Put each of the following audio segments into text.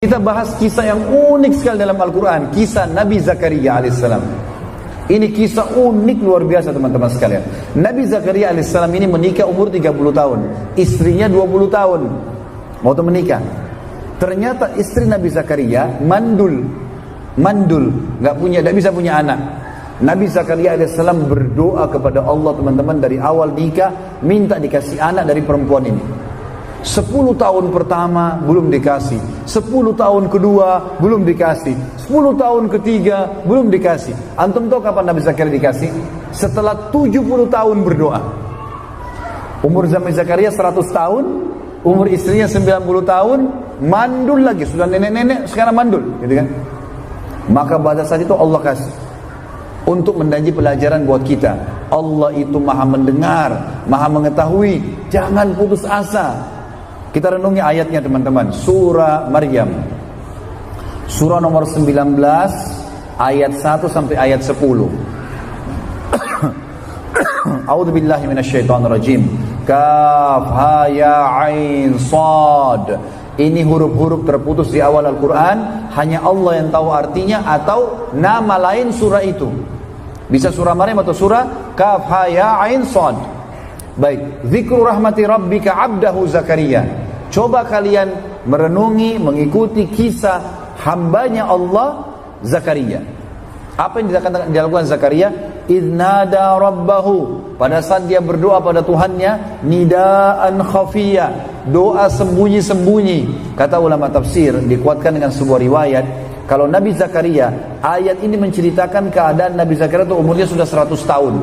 Kita bahas kisah yang unik sekali dalam Al-Quran, kisah Nabi Zakaria alaihissalam. Ini kisah unik luar biasa teman-teman sekalian. Nabi Zakaria alaihissalam ini menikah umur 30 tahun, istrinya 20 tahun waktu menikah. Ternyata istri Nabi Zakaria mandul, nggak bisa punya anak. Nabi Zakaria alaihissalam berdoa kepada Allah teman-teman dari awal nikah, minta dikasih anak dari perempuan ini. 10 tahun pertama belum dikasih, 10 tahun kedua belum dikasih, 10 tahun ketiga belum dikasih. Antum tahu kapan Nabi Zakaria dikasih? Setelah 70 tahun berdoa. Umur Nabi Zakaria 100 tahun, umur istrinya 90 tahun, mandul lagi, sudah nenek-nenek sekarang mandul, gitu kan? Maka pada saat itu Allah kasih untuk menjadi pelajaran buat kita. Allah itu maha mendengar, maha mengetahui. Jangan putus asa. Kita renungi ayatnya teman-teman. Surah Maryam, surah nomor 19 ayat 1 sampai ayat 10. A'udzubillahi minasyaitonirrajim. Kaf ha ya ain sad. Ini huruf-huruf terputus di awal Al-Quran. Hanya Allah yang tahu artinya atau nama lain surah itu. Bisa surah Maryam atau surah Kaf ha ya ain sad. Baik, zikru rahmati rabbika abdahu Zakaria. Coba kalian merenungi, mengikuti kisah hambanya Allah Zakaria. Apa yang dilakukan Zakaria? Idnada rabbahu, pada saat dia berdoa pada Tuhannya, nidaan khafiyah, doa sembunyi-sembunyi. Kata ulama tafsir, dikuatkan dengan sebuah riwayat, kalau Nabi Zakaria, ayat ini menceritakan keadaan Nabi Zakaria itu umurnya sudah 100 tahun.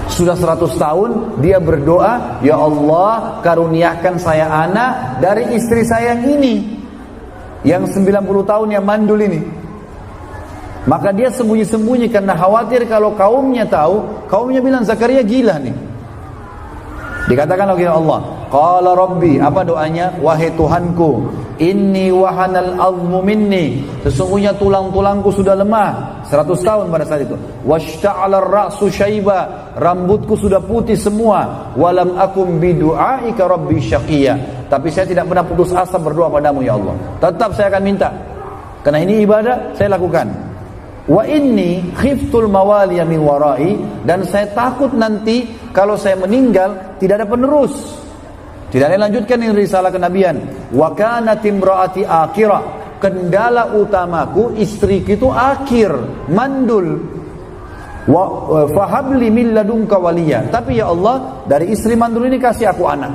Sudah 100 tahun dia berdoa, ya Allah karuniakan saya anak dari istri saya yang ini, yang 90 tahun yang mandul ini. Maka dia sembunyi-sembunyi karena khawatir kalau kaumnya tahu, kaumnya bilang Zakaria gila nih. Dikatakan oleh Allah, qala rabbi, apa doanya? Wahai Tuhanku, inni wahanal azmu minni, sesungguhnya tulang-tulangku sudah lemah. 100 tahun pada saat itu. Washta'ala ar-ra'su syaiba, rambutku sudah putih semua. Walam akum bidu'aika rabbi syaqiyya, tapi saya tidak pernah putus asa berdoa padamu ya Allah. Tetap saya akan minta, karena ini ibadah saya lakukan. Wa inni khiftul mawaliya min warai, dan saya takut nanti kalau saya meninggal tidak ada penerus, tidak ada lanjutkan yang risalah kenabian. Wa kanat imraati akhirah, kendala utamaku istriku itu akhir, mandul. Wa fahabli min ladunka waliya, tapi ya Allah dari istri mandul ini kasih aku anak.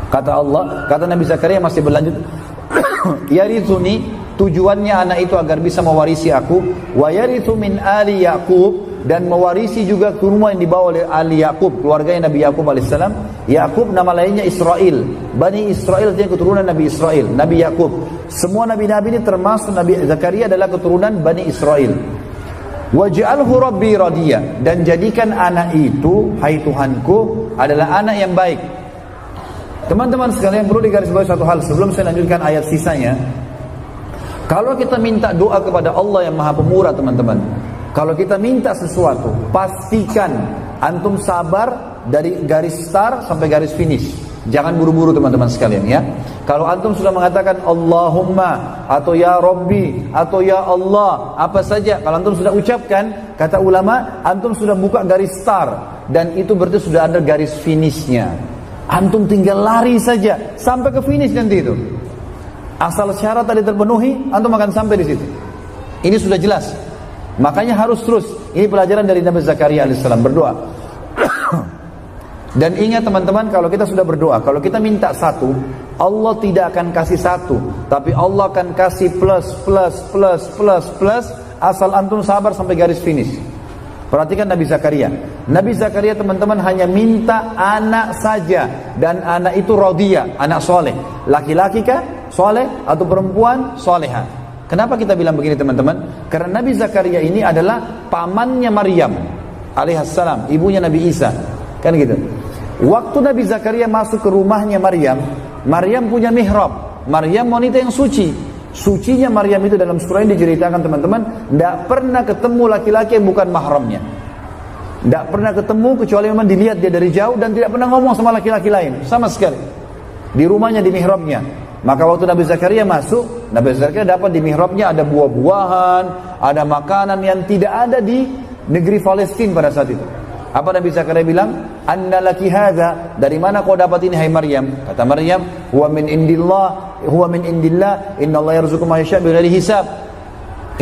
Kata Allah, kata Nabi Zakaria masih berlanjut, yarithuni, tujuannya anak itu agar bisa mewarisi aku, wa yarithu min ali Yaqub, dan mewarisi juga rumah yang dibawa oleh ali Yaqub, keluarganya Nabi Yaqub alaihissalam. Yaqub nama lainnya Israel, Bani Israel itu keturunan Nabi Israel, Nabi Yaqub. Semua nabi-nabi ini termasuk Nabi Zakaria adalah keturunan Bani Israel. Waj'alhu rabbi radiyah, dan jadikan anak itu, hai Tuhanku, adalah anak yang baik. Teman-teman sekalian, perlu digarisbawahi satu hal sebelum saya lanjutkan ayat sisanya. Kalau kita minta doa kepada Allah yang Maha Pemurah teman-teman, kalau kita minta sesuatu, pastikan antum sabar dari garis start sampai garis finish. Jangan buru-buru teman-teman sekalian ya. Kalau antum sudah mengatakan Allahumma atau ya Rabbi atau ya Allah, apa saja, kalau antum sudah ucapkan, kata ulama, antum sudah buka garis start, dan itu berarti sudah ada garis finishnya. Antum tinggal lari saja sampai ke finish nanti itu. Asal syarat tadi terpenuhi, antum akan sampai di situ. Ini sudah jelas. Makanya harus terus. Ini pelajaran dari Nabi Zakaria alaihissalam berdoa. Dan ingat teman-teman, kalau kita sudah berdoa, kalau kita minta satu, Allah tidak akan kasih satu, tapi Allah akan kasih plus, asal antum sabar sampai garis finish. Perhatikan Nabi Zakaria. Nabi Zakaria teman-teman hanya minta anak saja, dan anak itu radiyah, anak soleh. Laki-laki kah? Soleh atau perempuan soleha. Kenapa kita bilang begini teman-teman? Karena Nabi Zakaria ini adalah pamannya Maryam alaihissalam, ibunya Nabi Isa, kan gitu. Waktu Nabi Zakaria masuk ke rumahnya Maryam, Maryam punya mihrab. Maryam wanita yang suci. Sucinya Maryam itu dalam surah ini diceritakan teman-teman, tidak pernah ketemu laki-laki yang bukan mahramnya. Tidak pernah ketemu kecuali memang dilihat dia dari jauh, dan tidak pernah ngomong sama laki-laki lain sama sekali. Di rumahnya, di mihrabnya. Maka waktu Nabi Zakaria masuk, Nabi Zakaria dapat di mihrabnya ada buah-buahan, ada makanan yang tidak ada di negeri Palestina pada saat itu. Apa Nabi Zakaria bilang? Anna laki hadza, dari mana kau dapat ini hai Maryam? Kata Maryam, huwa min indillah, inna Allah yarzuqu man yasha' bighairi hisab.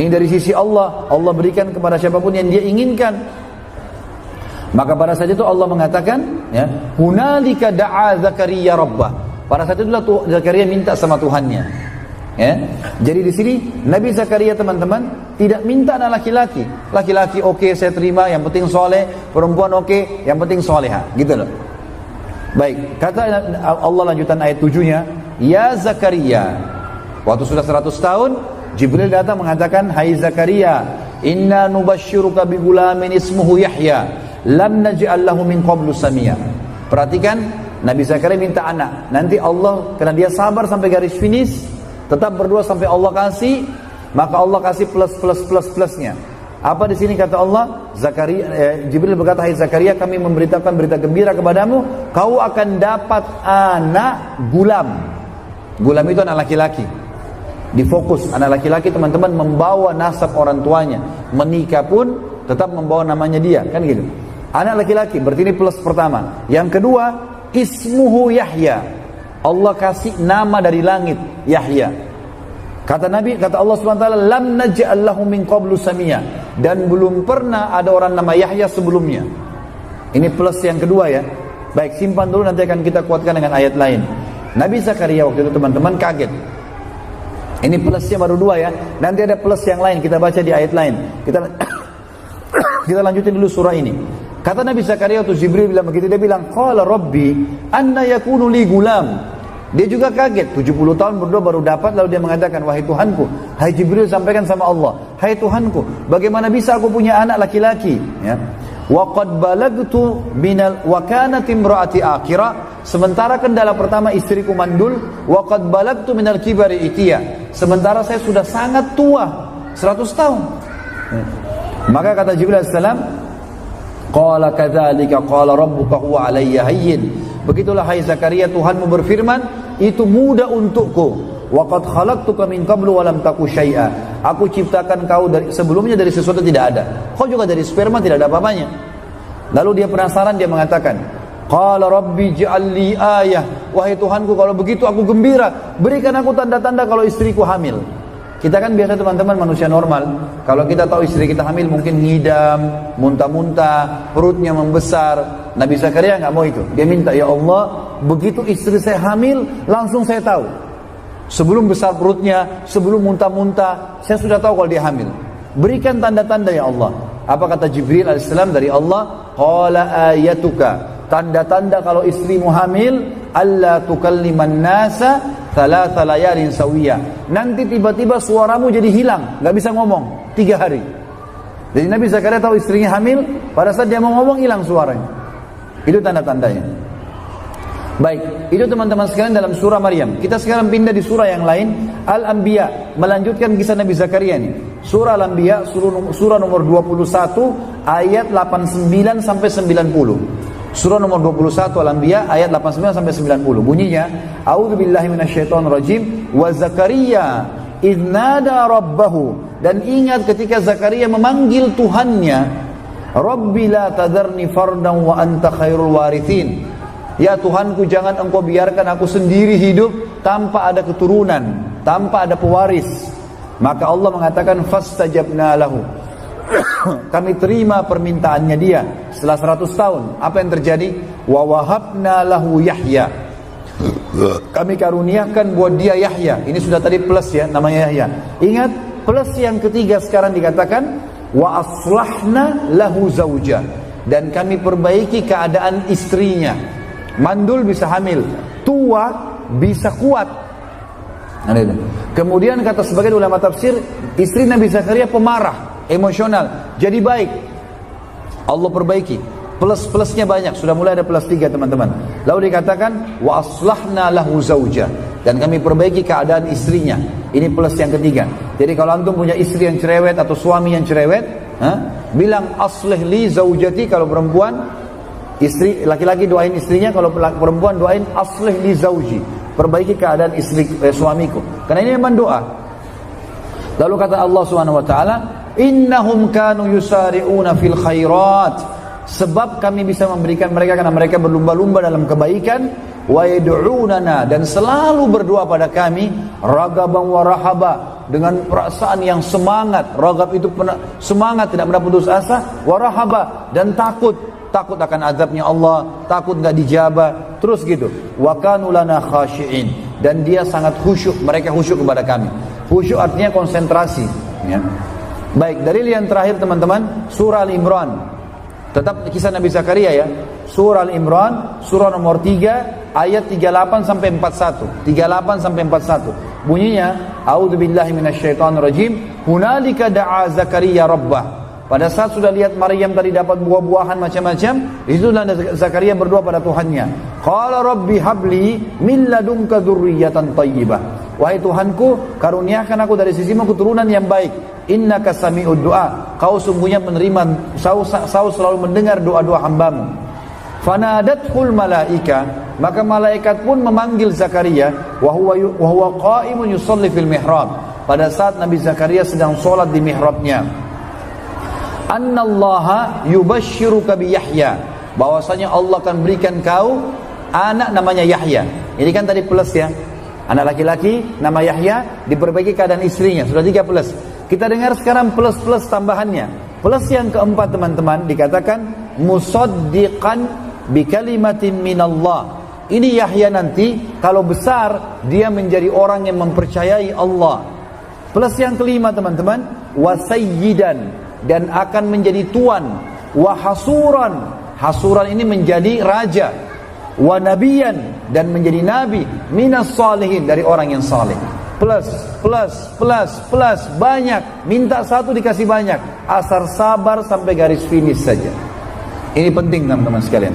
Ini dari sisi Allah, Allah berikan kepada siapapun yang dia inginkan. Maka pada saat itu Allah mengatakan, ya, hunalika da'a Zakaria rabbah. Pada saat itulah Zakaria minta sama Tuhannya. Ya. Jadi di sini Nabi Zakaria teman-teman tidak minta anak laki-laki. Laki-laki oke, saya terima, yang penting soleh. Perempuan oke, yang penting soleha. Gitu loh. Baik, kata Allah lanjutan ayat 7-nya, ya Zakaria. Waktu sudah 100 tahun, Jibril datang mengatakan, hai Zakaria, inna nubashiruka bi gulamin ismuhu Yahya, lam naj'al lahu min qablu samia. Perhatikan, Nabi Zakaria minta anak. Nanti Allah, karena dia sabar sampai garis finish, tetap berdoa sampai Allah kasih, maka Allah kasih plusnya. Apa di sini kata Allah? Jibril berkata, hai Zakaria, kami memberitakan berita gembira kepadamu, kau akan dapat anak gulam. Gulam itu anak laki-laki. Difokus, anak laki-laki teman-teman membawa nasab orang tuanya. Menikah pun tetap membawa namanya dia, kan gitu. Anak laki-laki, berarti ini plus pertama. Yang kedua, ismuhu Yahya. Allah kasih nama dari langit, Yahya. Kata Nabi, kata Allah SWT, lam naj'al lahu min qablu samia. Dan belum pernah ada orang nama Yahya sebelumnya. Ini plus yang kedua ya. Baik, simpan dulu, nanti akan kita kuatkan dengan ayat lain. Nabi Zakaria waktu itu teman-teman kaget. Ini plusnya baru 2 ya. Nanti ada plus yang lain, kita baca di ayat lain. Kita lanjutin dulu surah ini. Kata Nabi Zakaria waktu Jibril bilang begitu, dia bilang, qala rabbi anna yakunu li gulam. Dia juga kaget, 70 tahun berdoa baru dapat, lalu dia mengatakan, wahai Tuhanku, hai Jibril sampaikan sama Allah, hai Tuhanku, bagaimana bisa aku punya anak laki-laki? Ya. Wa qad balagtu minal wa kanat imraati akhirah, sementara kendala pertama istriku mandul, wa qad balagtu minal kibari itiya, sementara saya sudah sangat tua, 100 tahun. Ya. Maka kata Jibril alaihissalam, qala kadzalika qala rabbuka huwa alayya hayyin. Begitulah hai Zakaria, Tuhanmu berfirman, itu mudah untukku. Wa qad khalaqtuka min qablu wa lam taku syai'a. Aku ciptakan kau dari sebelumnya dari sesuatu tidak ada. Kau juga dari sperma tidak ada apa-apanya. Lalu dia penasaran, dia mengatakan, qala rabbi ij'al li ayah. Wahai Tuhanku, kalau begitu aku gembira, berikan aku tanda-tanda kalau istriku hamil. Kita kan biasa teman-teman manusia normal, kalau kita tahu istri kita hamil mungkin ngidam, muntah-muntah, perutnya membesar. Nabi Zakaria nggak mau itu. Dia minta, ya Allah, begitu istri saya hamil, langsung saya tahu. Sebelum besar perutnya, sebelum muntah-muntah, saya sudah tahu kalau dia hamil. Berikan tanda-tanda ya Allah. Apa kata Jibril alaihissalam dari Allah? Qala ayatuka, tanda-tanda kalau istrimu hamil, alla tukalliman nasa thalatha layalin sawiyah. Nanti tiba-tiba suaramu jadi hilang, nggak bisa ngomong 3 hari. Jadi Nabi Zakaria tahu istrinya hamil, pada saat dia mau ngomong hilang suaranya. Itu tanda-tandanya. Baik, itu teman-teman sekalian dalam surah Maryam. Kita sekarang pindah di surah yang lain, Al-Anbiya, melanjutkan kisah Nabi Zakaria ini. Surah Al-Anbiya, surah nomor 21, ayat 89 sampai 90. Surah nomor 21 Al-Anbiya ayat 89 sampai 90. Bunyinya, A'udzubillahi minasyaitonirrajim, wa Zakaria idz nada rabbahu, dan ingat ketika Zakaria memanggil Tuhannya, Rabbi la tadarni fardan wa anta khairul warithin. Ya Tuhanku, jangan engkau biarkan aku sendiri hidup tanpa ada keturunan, tanpa ada pewaris. Maka Allah mengatakan fastajabna lahu. Kami terima permintaannya dia setelah 100 tahun. Apa yang terjadi? Wa wahabna lahu Yahya. Kami karuniakan buat dia Yahya. Ini sudah tadi plus ya, namanya Yahya. Ingat, plus yang ketiga sekarang dikatakan wa aslahna lahu zauja, dan kami perbaiki keadaan istrinya. Mandul bisa hamil, tua bisa kuat. Kemudian kata sebagian ulama tafsir, istri Nabi Zakaria pemarah, emosional, jadi baik. Allah perbaiki, plus-plusnya banyak, sudah mulai ada plus 3 teman-teman. Lalu dikatakan wa aslahna lahu zauja, dan kami perbaiki keadaan istrinya. Ini plus yang ketiga. Jadi kalau antum punya istri yang cerewet atau suami yang cerewet, bilang aslih li zaujati. Kalau perempuan, istri, laki-laki doain istrinya, kalau perempuan doain aslih li zauji, perbaiki keadaan istri suamiku. Karena ini memang doa. Lalu kata Allah Subhanahu wa taala, innahum kanu yusari'una fil khairat, sebab kami bisa memberikan mereka karena mereka berlumba-lumba dalam kebaikan, wa yad'unana, dan selalu berdoa pada kami, ragaban wa rahaba, dengan perasaan yang semangat. Ragab itu semangat, tidak pernah putus asa, wa rahaba, dan takut akan azabnya Allah, takut enggak dijabah, terus gitu. Wa kanu lana khashi'in, dan dia sangat khusyuk, mereka khusyuk kepada kami. Khusyuk artinya konsentrasi, ya. Baik, dalil yang terakhir teman-teman, surah Al-Imran. Tetap kisah Nabi Zakaria ya. Surah Al-Imran, surah nomor 3, ayat 38 sampai 41. 38 sampai 41. Bunyinya, a'udzubillahi minasyaitonirrajim, hunalika da'a Zakaria rabbah. Pada saat sudah lihat Maryam tadi dapat buah-buahan macam-macam, itulah Zakaria berdoa pada Tuhannya. Qala rabbi habli min ladunka dzurriyyatan thayyibah. Wahai Tuhanku, karuniakan aku dari sisimu keturunan yang baik. Innaka sami'ud du'a. Kau sungguhnya menerima, kau selalu mendengar doa-doa hambamu. Fanadathul malaika, maka malaikat pun memanggil Zakaria, wa huwa qa'imun yusalli fil mihrab. Pada saat Nabi Zakaria sedang sholat di mihrabnya. Annallaha yubashshiruka bi Yahya, bahwasanya Allah akan berikan kau anak namanya Yahya. Ini kan tadi plus ya, anak laki-laki nama Yahya, diperbaiki keadaan istrinya, sudah 3 plus. Kita dengar sekarang plus-plus tambahannya. Plus yang keempat teman-teman, dikatakan musaddiqan bi kalimatin minallah. Ini Yahya nanti kalau besar dia menjadi orang yang mempercayai Allah. Plus yang kelima teman-teman, wasayyidan, dan akan menjadi tuan, wa hasuran, hasuran ini menjadi raja, wa nabiyan, dan menjadi nabi, minas salihin, dari orang yang saleh. Plus, banyak, minta satu dikasih banyak, asal sabar sampai garis finish saja. Ini penting teman-teman sekalian.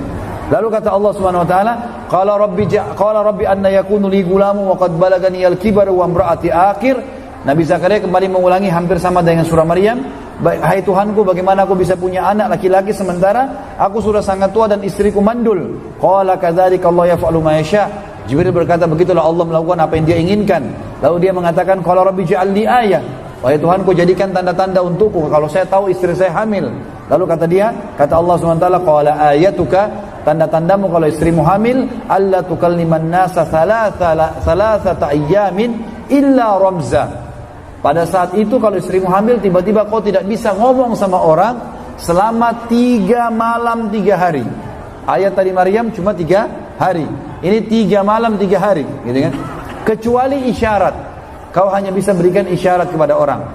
Lalu kata Allah Subhanahu wa taala, qala rabbi anna yakunu li gulamu wa qad balagani al-kibaru wa imraati akhir. Nabi Zakaria kembali mengulangi hampir sama dengan surah Maryam. Hai Tuhanku, bagaimana aku bisa punya anak laki-laki sementara aku sudah sangat tua dan istriku mandul. Qala kadzalika Allah yaf'alu ma yasha. Jibril berkata, begitulah Allah melakukan apa yang dia inginkan. Lalu dia mengatakan, qala rabbi ij'al li ayah. Wahai Tuhanku, jadikan tanda-tanda untukku kalau saya tahu istri saya hamil. Lalu kata Allah SWT, qala ayatuka, tanda-tandamu kalau istrimu hamil, alla tukalliman nasa thalathata ayyamin illa ramza. Pada saat itu kalau istrimu hamil, tiba-tiba kau tidak bisa ngomong sama orang selama 3 malam 3 hari. Ayat tadi Maryam cuma 3 hari. Ini 3 malam 3 hari, gitu kan? Kecuali isyarat. Kau hanya bisa berikan isyarat kepada orang.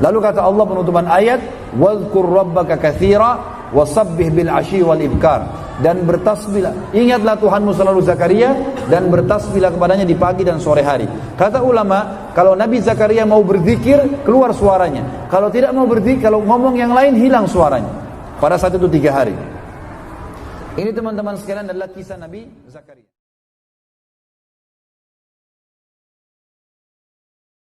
Lalu kata Allah penutupan ayat, wadhkur rabbaka katsira wasabbih bil asyi wal ibkar, dan bertasbihlah, ingatlah Tuhanmu selalu Zakaria, dan bertasbihlah kepadanya di pagi dan sore hari. Kata ulama, kalau Nabi Zakaria mau berzikir, keluar suaranya. Kalau tidak mau berzikir, kalau ngomong yang lain, hilang suaranya. Pada saat itu 3 hari. Ini teman-teman sekalian adalah kisah Nabi Zakaria.